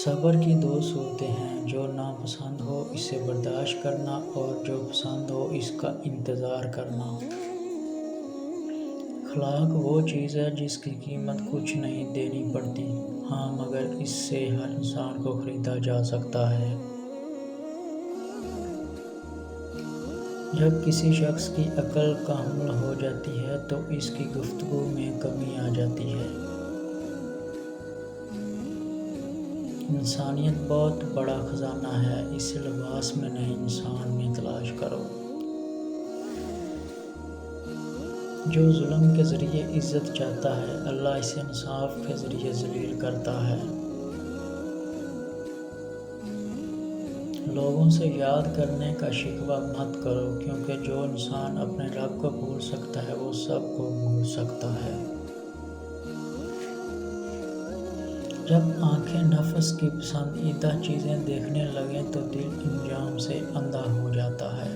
صبر کی دو صورتیں ہیں، جو ناپسند ہو اسے برداشت کرنا اور جو پسند ہو اس کا انتظار کرنا۔ اخلاق وہ چیز ہے جس کی قیمت کچھ نہیں دینی پڑتی، ہاں مگر اس سے ہر انسان کو خریدا جا سکتا ہے۔ جب کسی شخص کی عقل کامل ہو جاتی ہے تو اس کی گفتگو میں کمی آ جاتی ہے۔ انسانیت بہت بڑا خزانہ ہے، اسے لباس میں نہیں انسان میں تلاش کرو۔ جو ظلم کے ذریعے عزت چاہتا ہے، اللہ اسے انصاف کے ذریعے ذلیل کرتا ہے۔ لوگوں سے یاد کرنے کا شکوہ مت کرو، کیونکہ جو انسان اپنے رب کو بھول سکتا ہے وہ سب کو بھول سکتا ہے۔ جب آنکھیں نفس کی پسندیدہ چیزیں دیکھنے لگیں تو دل انجام سے اندھا ہو جاتا ہے۔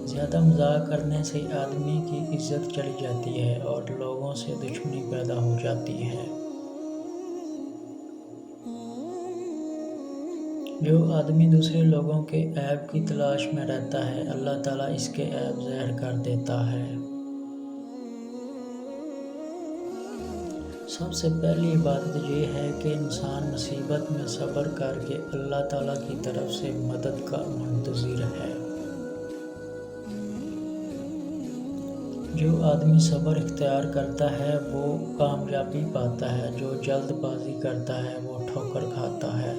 زیادہ مزاح کرنے سے آدمی کی عزت چلی جاتی ہے اور لوگوں سے دشمنی پیدا ہو جاتی ہے۔ جو آدمی دوسرے لوگوں کے عیب کی تلاش میں رہتا ہے، اللہ تعالیٰ اس کے عیب ظاہر کر دیتا ہے۔ سب سے پہلی عبادت یہ ہے کہ انسان مصیبت میں صبر کر کے اللہ تعالیٰ کی طرف سے مدد کا منتظر ہے۔ جو آدمی صبر اختیار کرتا ہے وہ کامیابی پاتا ہے، جو جلد بازی کرتا ہے وہ ٹھوکر کھاتا ہے۔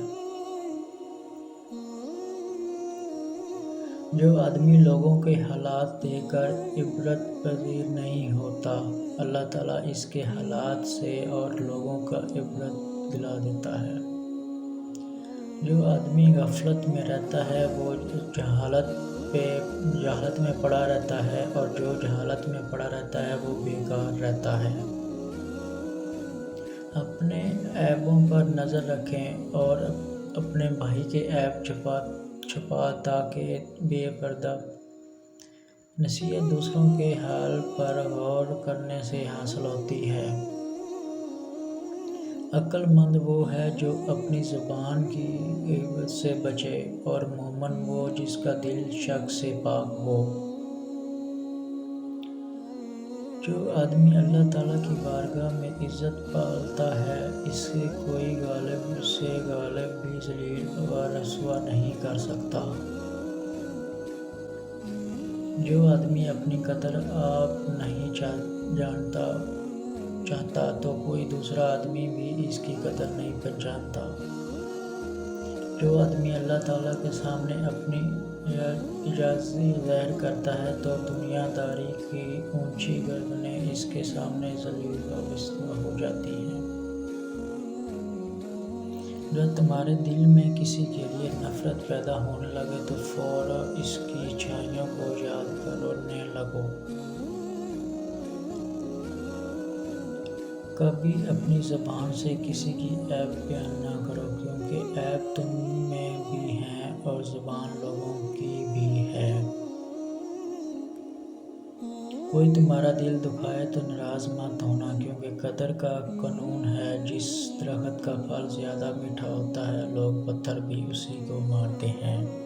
جو آدمی لوگوں کے حالات دیکھ کر عبرت پذیر نہیں ہوتا، اللہ تعالیٰ اس کے حالات سے اور لوگوں کا عبرت دلا دیتا ہے۔ جو آدمی غفلت میں رہتا ہے وہ جہالت میں پڑا رہتا ہے، اور جو جہالت میں پڑا رہتا ہے وہ بیکار رہتا ہے۔ اپنے عیبوں پر نظر رکھیں اور اپنے بھائی کے عیب چھپا تاکہ بے پردہ۔ نصیحت دوسروں کے حال پر غور کرنے سے حاصل ہوتی ہے۔ عقل مند وہ ہے جو اپنی زبان کی غیبت سے بچے، اور مومن وہ جس کا دل شک سے پاک ہو۔ جو آدمی اللہ تعالیٰ کی بارگاہ میں عزت پالتا ہے، اسے کوئی غالب بھی ذلیل و رسوا نہیں کر سکتا۔ جو آدمی اپنی قدر آپ نہیں چاہتا تو کوئی دوسرا آدمی بھی اس کی قدر نہیں پہچانتا۔ جو آدمی اللہ تعالیٰ کے سامنے اپنی عاجزی ظاہر کرتا ہے تو دنیا داری کی اونچی گردنیں اس کے سامنے ذلیل و رسوا ہو جاتی ہیں۔ جب تمہارے دل میں کسی کے لیے نفرت پیدا ہونے لگے تو فوراً اس کی اچھائیوں کو یاد کرنے لگو۔ کبھی اپنی زبان سے کسی کی عیب بیان نہ کرو، کیونکہ عیب تم میں بھی ہے اور زبان لوگوں کی بھی ہے۔ کوئی تمہارا دل دکھائے تو ناراض مت ہونا، کیونکہ قدر کا قانون ہے، جس درخت کا پھل زیادہ میٹھا ہوتا ہے لوگ پتھر بھی اسی کو مارتے ہیں۔